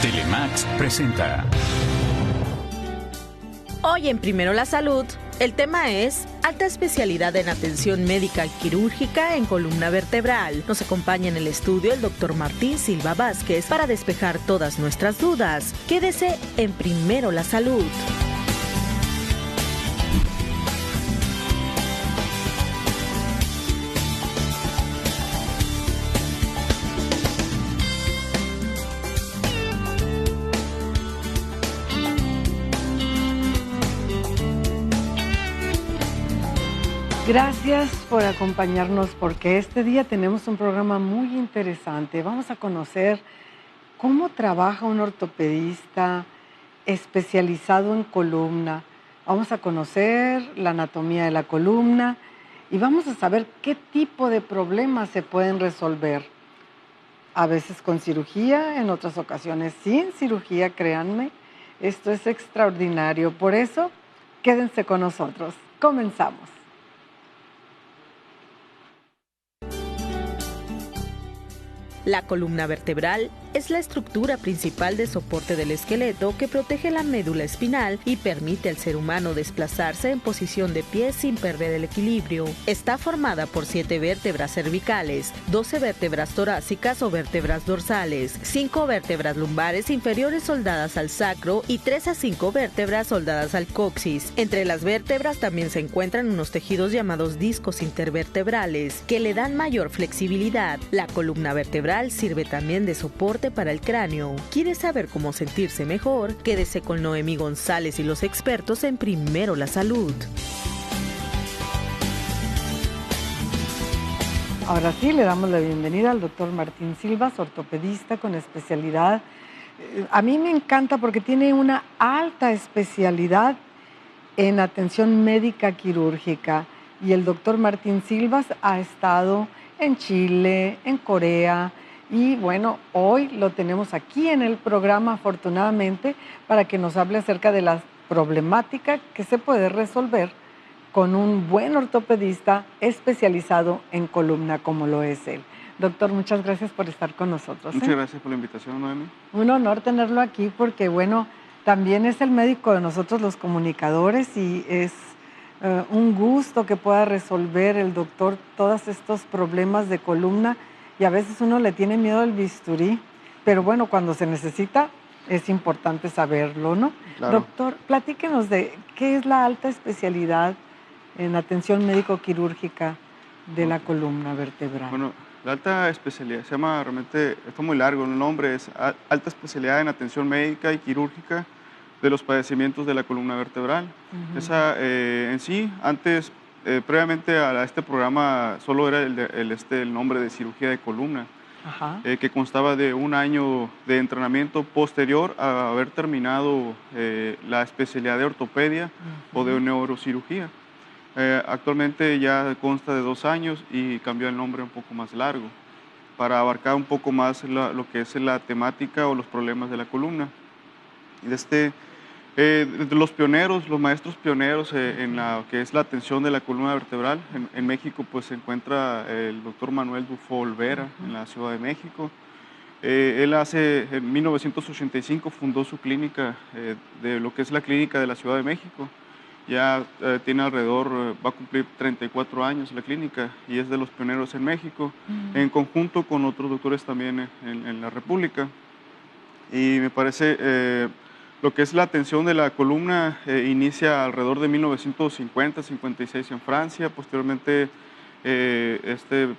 Telemax presenta. Hoy en Primero la Salud, el tema es alta especialidad en atención médica quirúrgica en columna vertebral. Nos acompaña en el estudio el doctor Martín Silva Vázquez para despejar todas nuestras dudas. Quédese en Primero la Salud. Gracias por acompañarnos porque este día tenemos un programa muy interesante. Vamos a conocer cómo trabaja un ortopedista especializado en columna. Vamos a conocer la anatomía de la columna y vamos a saber qué tipo de problemas se pueden resolver. A veces con cirugía, en otras ocasiones sin cirugía, créanme. Esto es extraordinario. Por eso, quédense con nosotros. Comenzamos. La columna vertebral es la estructura principal de soporte del esqueleto que protege la médula espinal y permite al ser humano desplazarse en posición de pie sin perder el equilibrio. Está formada por 7 vértebras cervicales, 12 vértebras torácicas o vértebras dorsales, 5 vértebras lumbares inferiores soldadas al sacro y 3 a 5 vértebras soldadas al coxis. Entre las vértebras también se encuentran unos tejidos llamados discos intervertebrales que le dan mayor flexibilidad. La columna vertebral sirve también de soporte para el cráneo. ¿Quieres saber cómo sentirse mejor? Quédese con Noemí González y los expertos en Primero la Salud. Ahora sí, le damos la bienvenida al doctor Martín Silva, ortopedista con especialidad. A mí me encanta porque tiene una alta especialidad en atención médica quirúrgica. Y el doctor Martín Silva ha estado en Chile, en Corea. Y bueno, hoy lo tenemos aquí en el programa, afortunadamente, para que nos hable acerca de la problemática que se puede resolver con un buen ortopedista especializado en columna, como lo es él. Doctor, muchas gracias por estar con nosotros. Muchas gracias por la invitación, Noemi. Un honor tenerlo aquí porque, bueno, también es el médico de nosotros los comunicadores y es un gusto que pueda resolver el doctor todos estos problemas de columna. Y a veces uno le tiene miedo al bisturí, pero bueno, cuando se necesita es importante saberlo, ¿no? Claro. Doctor, platíquenos de qué es la alta especialidad en atención médico-quirúrgica de la columna vertebral. Bueno, la alta especialidad se llama realmente, está muy largo, el nombre es alta especialidad en atención médica y quirúrgica de los padecimientos de la columna vertebral. Esa en sí, antes... previamente a este programa solo era el nombre de cirugía de columna, que constaba de un año de entrenamiento posterior a haber terminado la especialidad de ortopedia o de neurocirugía. Actualmente ya consta de 2 años y cambió el nombre un poco más largo para abarcar un poco más lo que es la temática o los problemas de la columna. Los pioneros, los maestros pioneros en lo que es la atención de la columna vertebral, en México pues se encuentra el doctor Manuel Dufo Olvera en la Ciudad de México. Él en 1985 fundó su clínica, de lo que es la clínica de la Ciudad de México. Ya tiene alrededor, va a cumplir 34 años la clínica y es de los pioneros en México, en conjunto con otros doctores también en la República. Y me parece... lo que es la atención de la columna inicia alrededor de 1950-56 en Francia. Posteriormente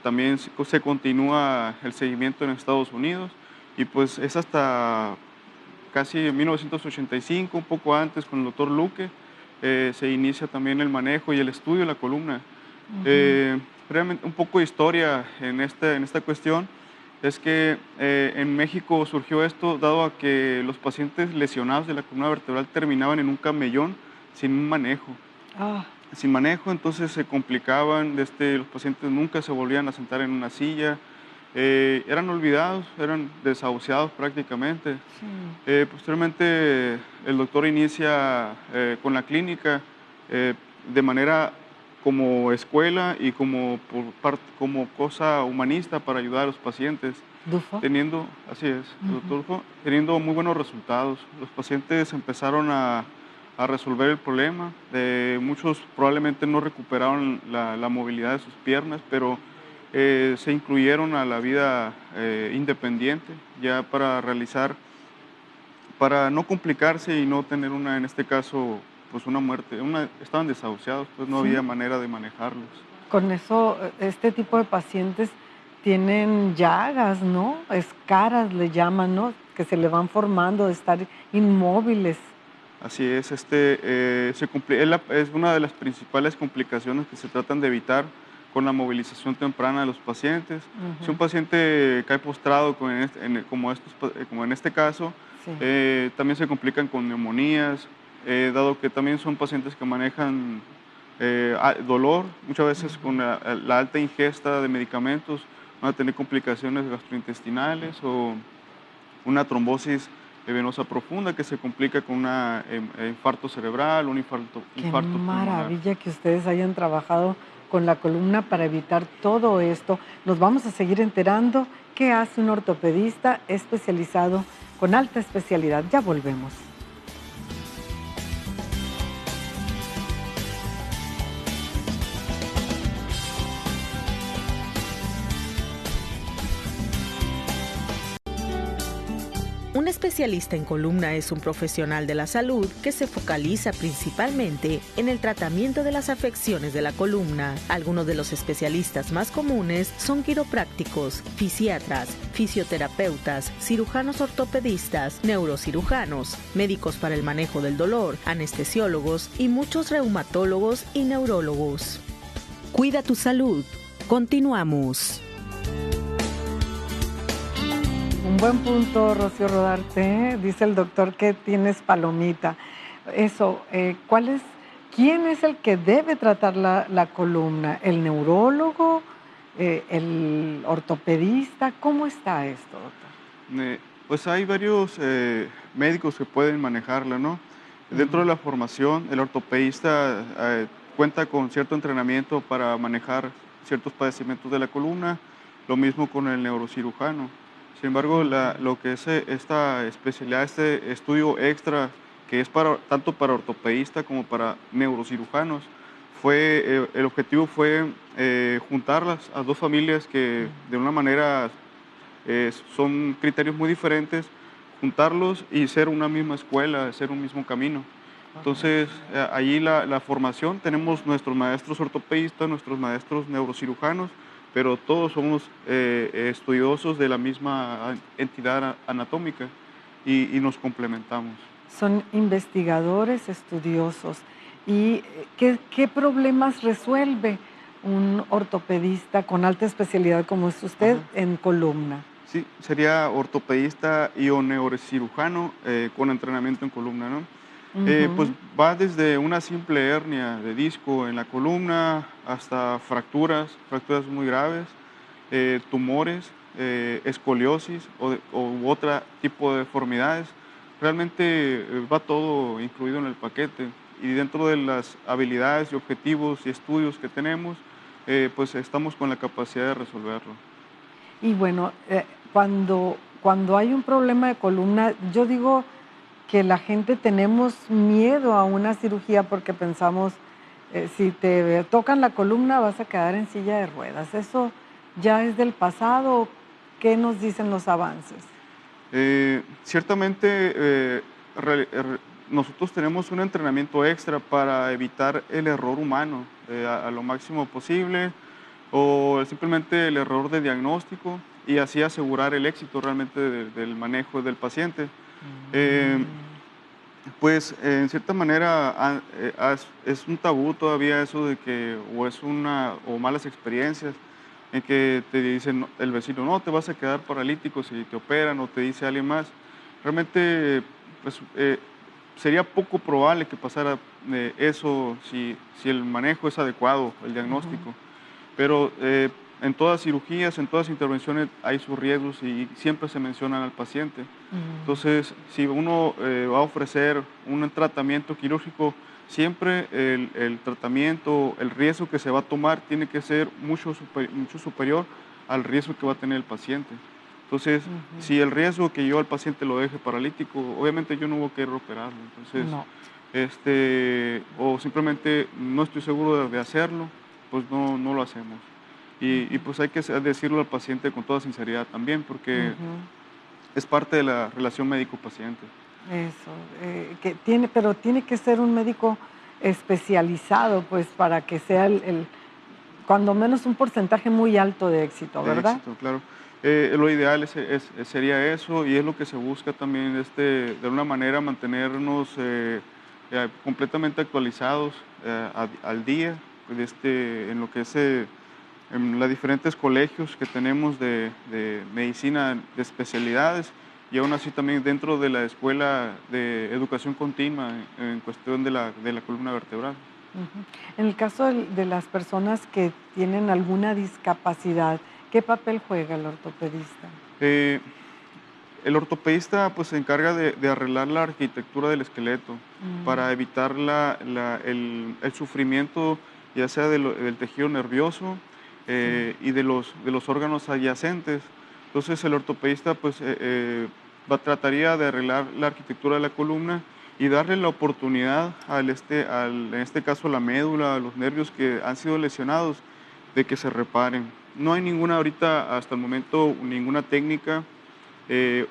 también se continúa el seguimiento en Estados Unidos y pues es hasta casi 1985, un poco antes, con el doctor Luque, se inicia también el manejo y el estudio de la columna. Realmente un poco de historia en esta cuestión. Es que en México surgió esto dado a que los pacientes lesionados de la columna vertebral terminaban en un camellón sin un manejo. Sin manejo, entonces se complicaban, los pacientes nunca se volvían a sentar en una silla, eran olvidados, eran desahuciados prácticamente. Sí. Posteriormente el doctor inicia con la clínica de manera como escuela y como cosa humanista para ayudar a los pacientes. Dufo. teniendo, así es, doctor, teniendo muy buenos resultados. Los pacientes empezaron a resolver el problema. Muchos probablemente no recuperaron la movilidad de sus piernas, pero se incluyeron a la vida independiente ya para no complicarse y no tener en este caso, pues una muerte. Estaban desahuciados, pues no había manera de manejarlos. Con eso, este tipo de pacientes tienen llagas, ¿no? Escaras le llaman, ¿no? Que se le van formando de estar inmóviles. Así es, es una de las principales complicaciones que se tratan de evitar con la movilización temprana de los pacientes. Si un paciente cae postrado como en este caso, Sí. también se complican con neumonías, dado que también son pacientes que manejan dolor, muchas veces con la alta ingesta de medicamentos van a tener complicaciones gastrointestinales o una trombosis venosa profunda que se complica con un infarto cerebral, un infarto Qué pulmonar. maravilla que ustedes hayan trabajado con la columna para evitar todo esto. Nos vamos a seguir enterando qué hace un ortopedista especializado con alta especialidad. Ya volvemos. Un especialista en columna es un profesional de la salud que se focaliza principalmente en el tratamiento de las afecciones de la columna. Algunos de los especialistas más comunes son quiroprácticos, fisiatras, fisioterapeutas, cirujanos ortopedistas, neurocirujanos, médicos para el manejo del dolor, anestesiólogos y muchos reumatólogos y neurólogos. Cuida tu salud. Continuamos. Un buen punto, Rocío Rodarte. Dice el doctor que tienes palomita. Eso, ¿quién es el que debe tratar la columna? ¿El neurólogo? ¿El ortopedista? ¿Cómo está esto, doctor? Pues hay varios médicos que pueden manejarla, ¿no? Dentro de la formación, el ortopedista cuenta con cierto entrenamiento para manejar ciertos padecimientos de la columna, lo mismo con el neurocirujano. Sin embargo, lo que es esta especialidad, este estudio extra, que es tanto para ortopedista como para neurocirujanos, el objetivo fue juntarlas a dos familias que de una manera son criterios muy diferentes, juntarlos y ser una misma escuela, ser un mismo camino. Entonces, allí la formación, tenemos nuestros maestros ortopedistas, nuestros maestros neurocirujanos, pero todos somos estudiosos de la misma entidad anatómica y nos complementamos. Son investigadores estudiosos. ¿Y qué problemas resuelve un ortopedista con alta especialidad como es usted en columna? Sí, sería ortopedista y o neurocirujano con entrenamiento en columna, ¿no? Pues va desde una simple hernia de disco en la columna hasta fracturas muy graves, tumores, escoliosis u otro tipo de deformidades. Realmente va todo incluido en el paquete y dentro de las habilidades y objetivos y estudios que tenemos, pues estamos con la capacidad de resolverlo. Y bueno, cuando hay un problema de columna, yo digo que la gente tenemos miedo a una cirugía porque pensamos, si te tocan la columna vas a quedar en silla de ruedas. ¿Eso ya es del pasado? ¿Qué nos dicen los avances? Ciertamente, nosotros tenemos un entrenamiento extra para evitar el error humano a lo máximo posible o simplemente el error de diagnóstico y así asegurar el éxito realmente del manejo del paciente. Pues en cierta manera es un tabú todavía eso de que o malas experiencias en que te dicen el vecino, no, te vas a quedar paralítico si te operan o te dice alguien más. Realmente pues, sería poco probable que pasara eso si el manejo es adecuado, el diagnóstico. Pero en todas cirugías, en todas intervenciones hay sus riesgos y siempre se mencionan al paciente. Entonces, si uno va a ofrecer un tratamiento quirúrgico, siempre el tratamiento, el riesgo que se va a tomar tiene que ser mucho superior al riesgo que va a tener el paciente. Entonces, si el riesgo que yo al paciente lo deje paralítico, obviamente yo no voy a querer operarlo. Entonces, No. o simplemente no estoy seguro de hacerlo, pues no lo hacemos. Y pues hay que decirlo al paciente con toda sinceridad también, porque es parte de la relación médico-paciente. Eso, pero tiene que ser un médico especializado, pues, para que sea cuando menos un porcentaje muy alto de éxito, ¿verdad? De éxito, claro. Lo ideal sería eso, y es lo que se busca también, de alguna manera mantenernos completamente actualizados al día, en lo que es en los diferentes colegios que tenemos de medicina de especialidades, y aún así también dentro de la escuela de educación continua en cuestión de la columna vertebral. En el caso de las personas que tienen alguna discapacidad, ¿qué papel juega el ortopedista? El ortopedista pues se encarga de arreglar la arquitectura del esqueleto para evitar el sufrimiento, ya sea del tejido nervioso y de los órganos adyacentes. Entonces el ortopedista pues trataría de arreglar la arquitectura de la columna y darle la oportunidad en este caso la médula, a los nervios que han sido lesionados, de que se reparen. No hay ninguna ahorita, hasta el momento, ninguna técnica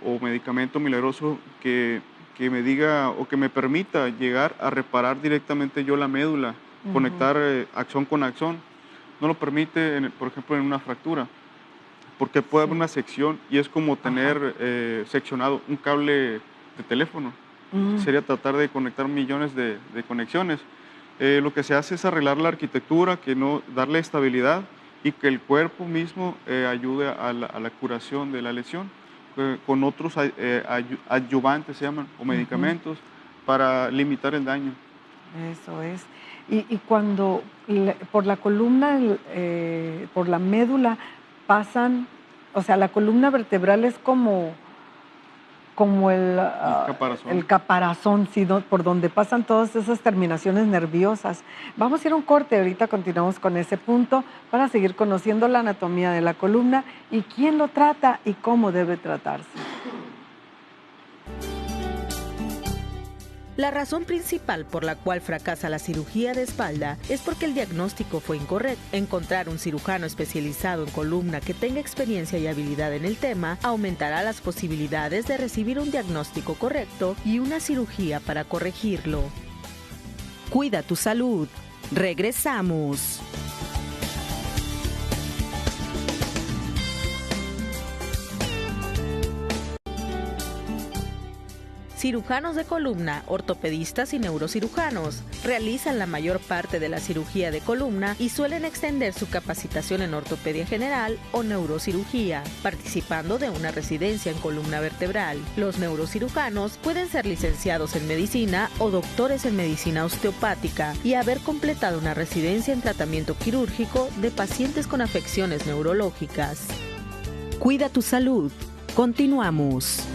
o medicamento milagroso que me diga o que me permita llegar a reparar directamente yo la médula, conectar axón con axón. No lo permite, por ejemplo, en una fractura, porque puede haber una sección y es como tener seccionado un cable de teléfono. Sería tratar de conectar millones de conexiones. Lo que se hace es arreglar la arquitectura, darle estabilidad y que el cuerpo mismo ayude a la curación de la lesión con otros adyuvantes, se llaman, o medicamentos, para limitar el daño. Eso es. Y cuando por la columna, por la médula pasan, o sea, la columna vertebral es como el caparazón, sí, por donde pasan todas esas terminaciones nerviosas. Vamos a ir a un corte, ahorita continuamos con ese punto para seguir conociendo la anatomía de la columna y quién lo trata y cómo debe tratarse. La razón principal por la cual fracasa la cirugía de espalda es porque el diagnóstico fue incorrecto. Encontrar un cirujano especializado en columna que tenga experiencia y habilidad en el tema aumentará las posibilidades de recibir un diagnóstico correcto y una cirugía para corregirlo. Cuida tu salud. Regresamos. Cirujanos de columna, ortopedistas y neurocirujanos realizan la mayor parte de la cirugía de columna y suelen extender su capacitación en ortopedia general o neurocirugía, participando de una residencia en columna vertebral. Los neurocirujanos pueden ser licenciados en medicina o doctores en medicina osteopática y haber completado una residencia en tratamiento quirúrgico de pacientes con afecciones neurológicas. Cuida tu salud. Continuamos.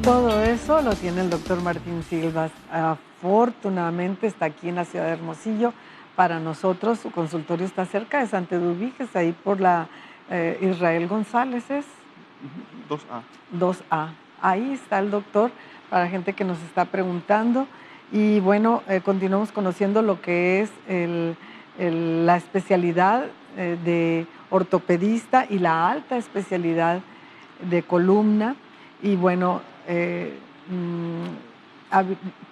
Todo eso lo tiene el doctor Martín Silva. Afortunadamente está aquí en la ciudad de Hermosillo. Para nosotros su consultorio está cerca de Santa Eduviges, ahí por la Israel González es 2A. 2A. Ahí está el doctor para gente que nos está preguntando. Y bueno, continuamos conociendo lo que es la especialidad de ortopedista y la alta especialidad de columna. Y bueno,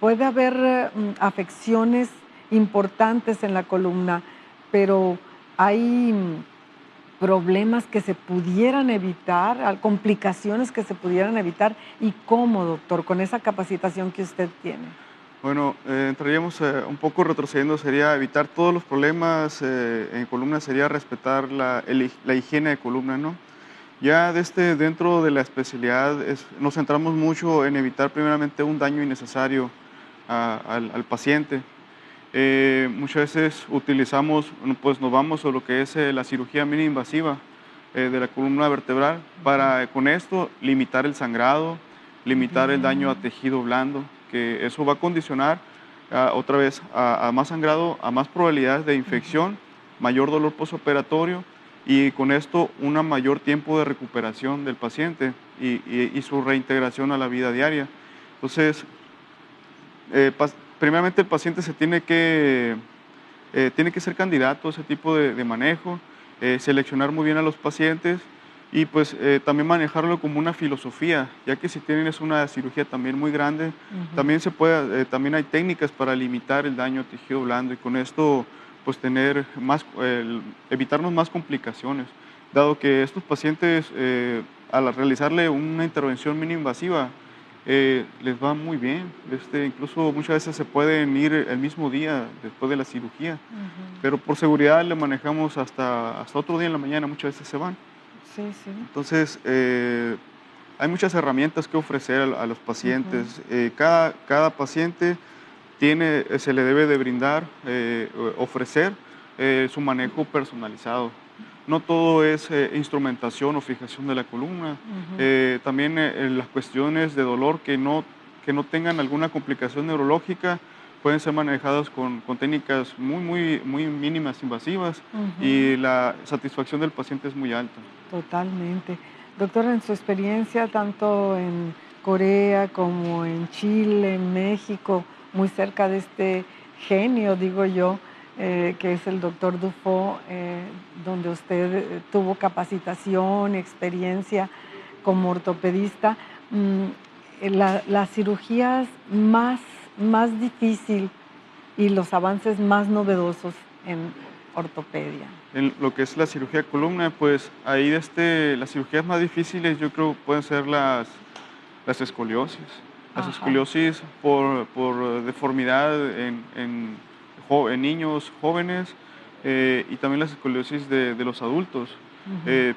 puede haber afecciones importantes en la columna, pero hay problemas que se pudieran evitar, complicaciones que se pudieran evitar. ¿Y cómo, doctor, con esa capacitación que usted tiene? Bueno, entraríamos un poco retrocediendo, sería evitar todos los problemas en columna, sería respetar la higiene de columna, ¿no? Ya dentro de la especialidad nos centramos mucho en evitar primeramente un daño innecesario al paciente. Muchas veces nos vamos a lo que es la cirugía mínima invasiva de la columna vertebral para con esto limitar el sangrado, limitar el daño a tejido blando, que eso va a condicionar otra vez a más sangrado, a más probabilidades de infección, mayor dolor postoperatorio y con esto un mayor tiempo de recuperación del paciente y su reintegración a la vida diaria. Entonces, primeramente el paciente se tiene que ser candidato a ese tipo de manejo, seleccionar muy bien a los pacientes y pues también manejarlo como una filosofía, ya que si tienes una cirugía también muy grande, también también hay técnicas para limitar el daño a tejido blando y con esto pues evitarnos más complicaciones, dado que estos pacientes al realizarle una intervención mínimo invasiva les va muy bien, incluso muchas veces se pueden ir el mismo día después de la cirugía, pero por seguridad le manejamos hasta otro día en la mañana, muchas veces se van. Sí, sí. Entonces, hay muchas herramientas que ofrecer a los pacientes. Cada paciente se le debe de brindar, ofrecer su manejo personalizado. No todo es instrumentación o fijación de la columna. También las cuestiones de dolor que no tengan alguna complicación neurológica pueden ser manejadas con técnicas muy mínimas invasivas y la satisfacción del paciente es muy alta. Totalmente. Doctor, en su experiencia, tanto en Corea como en Chile, en México, muy cerca de este genio, digo yo, que es el doctor Dufault, donde usted tuvo capacitación, experiencia como ortopedista, las cirugías más difícil y los avances más novedosos en ortopedia. En lo que es la cirugía de columna, pues ahí las cirugías más difíciles yo creo pueden ser las escoliosis. Las escoliosis por deformidad en niños jóvenes y también las escoliosis de los adultos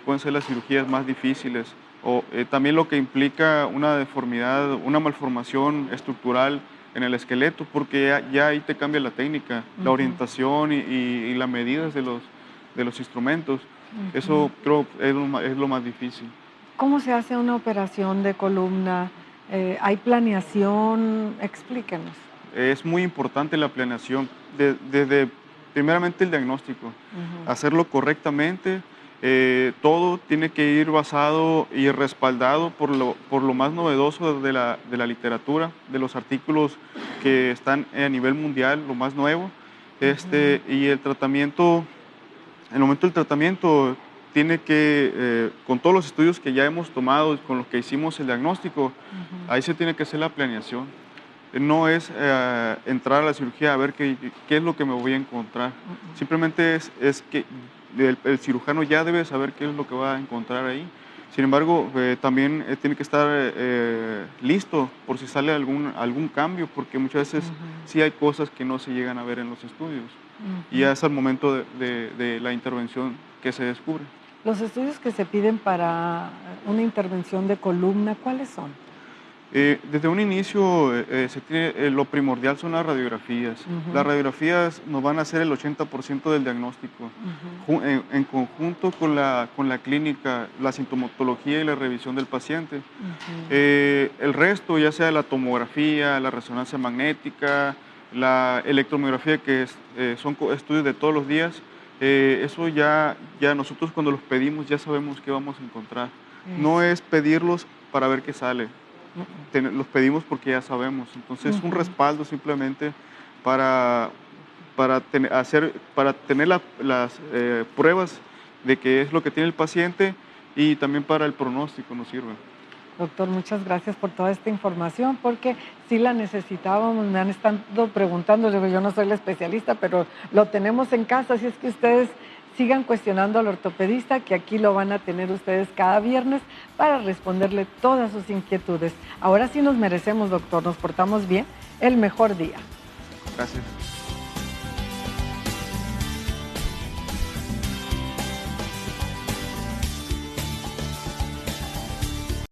pueden ser las cirugías más difíciles. O también lo que implica una deformidad, una malformación estructural en el esqueleto, porque ya ahí te cambia la técnica, la orientación y las medidas de los instrumentos. Eso creo es lo más difícil. ¿Cómo se hace una operación de columna? ¿Hay planeación? Explíquenos. Es muy importante la planeación, desde primeramente el diagnóstico, hacerlo correctamente. Todo tiene que ir basado y respaldado por lo más novedoso de la literatura, de los artículos que están a nivel mundial, lo más nuevo. Y el tratamiento, en el momento del tratamiento, tiene que, con todos los estudios que ya hemos tomado, con los que hicimos el diagnóstico, ahí se tiene que hacer la planeación. No es entrar a la cirugía a ver qué es lo que me voy a encontrar. Simplemente es que el cirujano ya debe saber qué es lo que va a encontrar ahí. Sin embargo, también tiene que estar listo por si sale algún cambio, porque muchas veces sí hay cosas que no se llegan a ver en los estudios. Y ya es al momento de la intervención que se descubre. Los estudios que se piden para una intervención de columna, ¿cuáles son? Desde un inicio, lo primordial son las radiografías. Las radiografías nos van a hacer el 80% del diagnóstico, en conjunto con la clínica, la sintomatología y la revisión del paciente. El resto, ya sea la tomografía, la resonancia magnética, la electromiografía, que son estudios de todos los días, eso ya nosotros cuando los pedimos ya sabemos qué vamos a encontrar. No es pedirlos para ver qué sale. Los pedimos porque ya sabemos. Entonces, un respaldo simplemente para tener las pruebas de qué es lo que tiene el paciente y también para el pronóstico nos sirve. Doctor, muchas gracias por toda esta información, porque sí la necesitábamos. Me han estado preguntando, yo no soy la especialista, pero lo tenemos en casa, así es que ustedes sigan cuestionando al ortopedista, que aquí lo van a tener ustedes cada viernes para responderle todas sus inquietudes. Ahora sí nos merecemos, doctor, nos portamos bien, el mejor día. Gracias.